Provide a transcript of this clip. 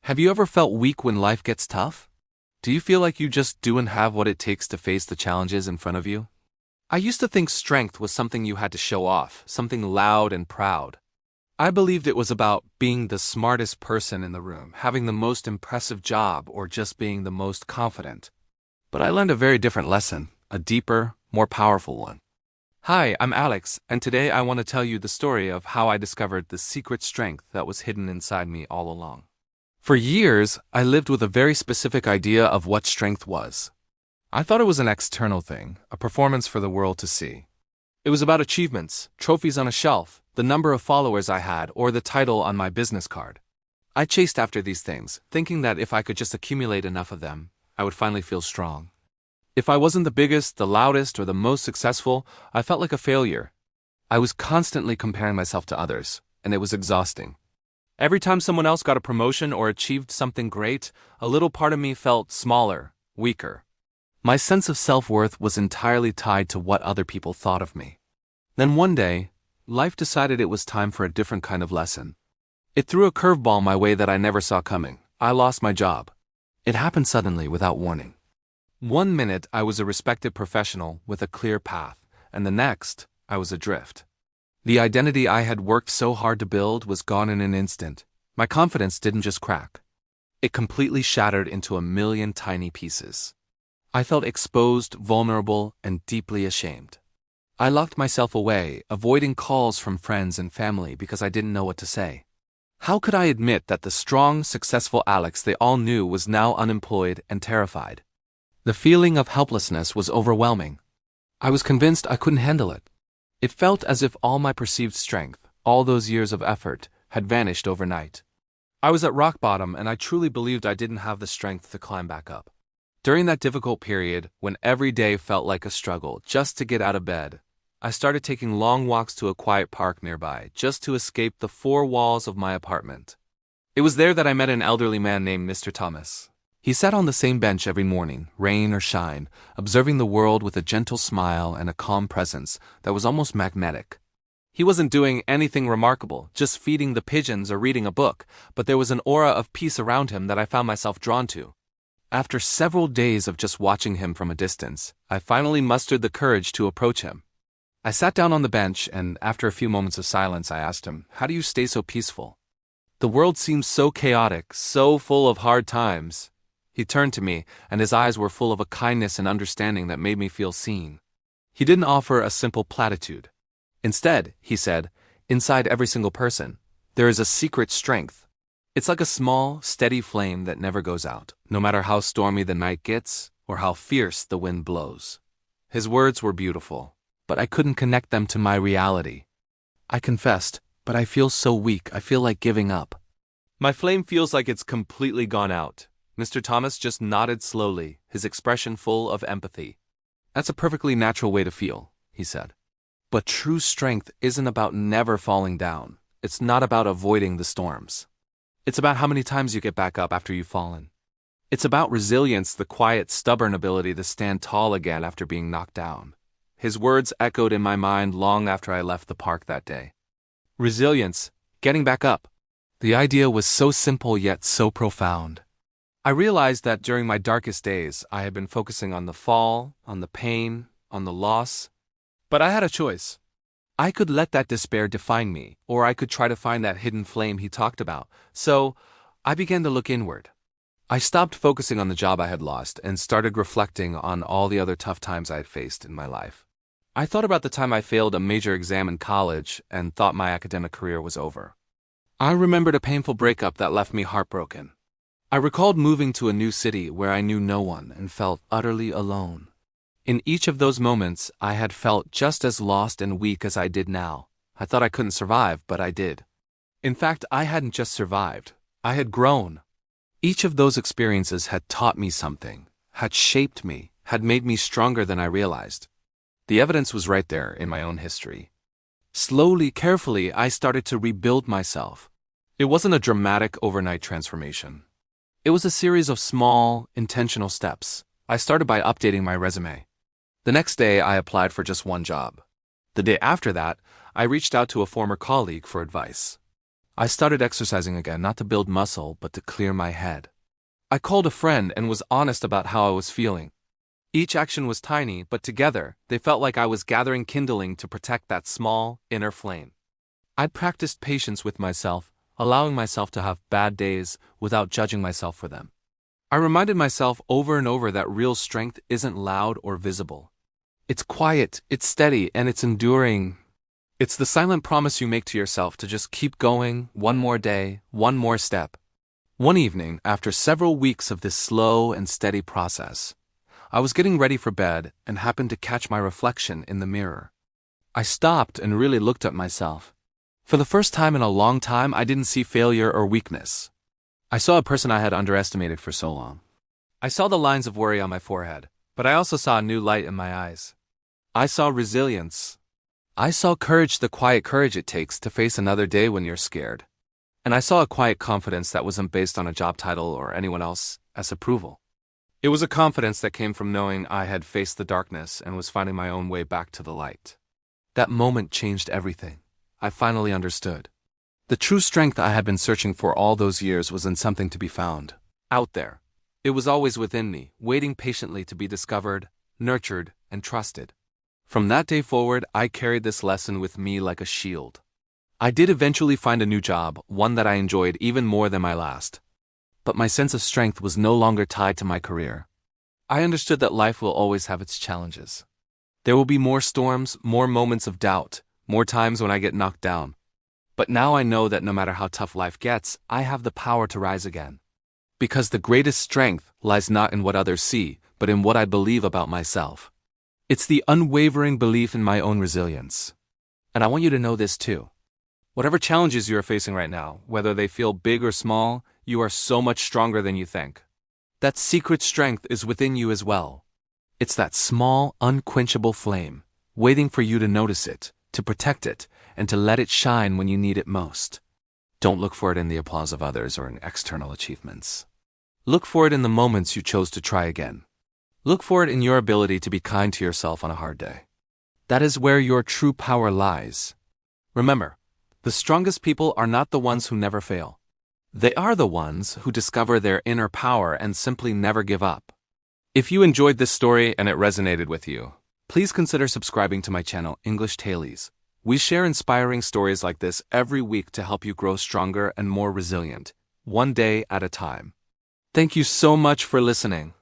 Have you ever felt weak when life gets tough? Do you feel like you just don't have what it takes to face the challenges in front of you? I used to think strength was something you had to show off, something loud and proud. I believed it was about being the smartest person in the room, having the most impressive job, or just being the most confident. But I learned a very different lesson, a deeper, more powerful one. Hi, I'm Alex, and today I want to tell you the story of how I discovered the secret strength that was hidden inside me all along. For years, I lived with a very specific idea of what strength was. I thought it was an external thing, a performance for the world to see. It was about achievements, trophies on a shelf, the number of followers I had, or the title on my business card. I chased after these things, thinking that if I could just accumulate enough of them, I would finally feel strong. If I wasn't the biggest, the loudest, or the most successful, I felt like a failure. I was constantly comparing myself to others, and it was exhausting. Every time someone else got a promotion or achieved something great, a little part of me felt smaller, weaker. My sense of self-worth was entirely tied to what other people thought of me. Then one day, life decided it was time for a different kind of lesson. It threw a curveball my way that I never saw coming. I lost my job. It happened suddenly, without warning. One minute, I was a respected professional with a clear path, and the next, I was adrift. The identity I had worked so hard to build was gone in an instant. My confidence didn't just crack. It completely shattered into a million tiny pieces. I felt exposed, vulnerable, and deeply ashamed. I locked myself away, avoiding calls from friends and family because I didn't know what to say. How could I admit that the strong, successful Alex they all knew was now unemployed and terrified? The feeling of helplessness was overwhelming. I was convinced I couldn't handle it. It felt as if all my perceived strength, all those years of effort, had vanished overnight. I was at rock bottom, and I truly believed I didn't have the strength to climb back up. During that difficult period, when every day felt like a struggle just to get out of bed, I started taking long walks to a quiet park nearby, just to escape the four walls of my apartment. It was there that I met an elderly man named Mr. Thomas. He sat on the same bench every morning, rain or shine, observing the world with a gentle smile and a calm presence that was almost magnetic. He wasn't doing anything remarkable, just feeding the pigeons or reading a book, but there was an aura of peace around him that I found myself drawn to. After several days of just watching him from a distance, I finally mustered the courage to approach him. I sat down on the bench, and after a few moments of silence, I asked him, "How do you stay so peaceful? The world seems so chaotic, so full of hard times." He turned to me, and his eyes were full of a kindness and understanding that made me feel seen. He didn't offer a simple platitude. Instead, he said, inside every single person, there is a secret strength. It's like a small, steady flame that never goes out, no matter how stormy the night gets or how fierce the wind blows. His words were beautiful, but I couldn't connect them to my reality. I confessed, "But I feel so weak, I feel like giving up." "My flame feels like it's completely gone out." Mr. Thomas just nodded slowly, his expression full of empathy. "That's a perfectly natural way to feel," he said. "But true strength isn't about never falling down. It's not about avoiding the storms. It's about how many times you get back up after you've fallen. It's about resilience, the quiet, stubborn ability to stand tall again after being knocked down." His words echoed in my mind long after I left the park that day. Resilience, getting back up. The idea was so simple yet so profound. I realized that during my darkest days, I had been focusing on the fall, on the pain, on the loss. But I had a choice. I could let that despair define me, or I could try to find that hidden flame he talked about. So, I began to look inward. I stopped focusing on the job I had lost and started reflecting on all the other tough times I had faced in my life. I thought about the time I failed a major exam in college and thought my academic career was over. I remembered a painful breakup that left me heartbroken. I recalled moving to a new city where I knew no one and felt utterly alone. In each of those moments, I had felt just as lost and weak as I did now. I thought I couldn't survive, but I did. In fact, I hadn't just survived. I had grown. Each of those experiences had taught me something, had shaped me, had made me stronger than I realized. The evidence was right there in my own history. Slowly, carefully, I started to rebuild myself. It wasn't a dramatic overnight transformation. It was a series of small, intentional steps. I started by updating my resume. The next day, I applied for just one job. The day after that, I reached out to a former colleague for advice. I started exercising again, not to build muscle, but to clear my head. I called a friend and was honest about how I was feeling. Each action was tiny, but together, they felt like I was gathering kindling to protect that small, inner flame. I'd practiced patience with myself, allowing myself to have bad days without judging myself for them. I reminded myself over and over that real strength isn't loud or visible. It's quiet, it's steady, and it's enduring. It's the silent promise you make to yourself to just keep going, one more day, one more step. One evening, after several weeks of this slow and steady process, I was getting ready for bed and happened to catch my reflection in the mirror. I stopped and really looked at myself. For the first time in a long time, I didn't see failure or weakness. I saw a person I had underestimated for so long. I saw the lines of worry on my forehead, but I also saw a new light in my eyes. I saw resilience. I saw courage, the quiet courage it takes to face another day when you're scared. And I saw a quiet confidence that wasn't based on a job title or anyone else's approval. It was a confidence that came from knowing I had faced the darkness and was finding my own way back to the light. That moment changed everything. I finally understood. The true strength I had been searching for all those years wasn't something to be found out there. It was always within me, waiting patiently to be discovered, nurtured, and trusted. From that day forward, I carried this lesson with me like a shield. I did eventually find a new job, one that I enjoyed even more than my last. But my sense of strength was no longer tied to my career. I understood that life will always have its challenges. There will be more storms, more moments of doubt, more times when I get knocked down. But now I know that no matter how tough life gets, I have the power to rise again. Because the greatest strength lies not in what others see, but in what I believe about myself. It's the unwavering belief in my own resilience. And I want you to know this too. Whatever challenges you are facing right now, whether they feel big or small, you are so much stronger than you think. That secret strength is within you as well. It's that small, unquenchable flame, waiting for you to notice it, to protect it, and to let it shine when you need it most. Don't look for it in the applause of others or in external achievements. Look for it in the moments you chose to try again. Look for it in your ability to be kind to yourself on a hard day. That is where your true power lies. Remember, the strongest people are not the ones who never fail. They are the ones who discover their inner power and simply never give up. If you enjoyed this story and it resonated with you, please consider subscribing to my channel, English Tailies. We share inspiring stories like this every week to help you grow stronger and more resilient, one day at a time. Thank you so much for listening.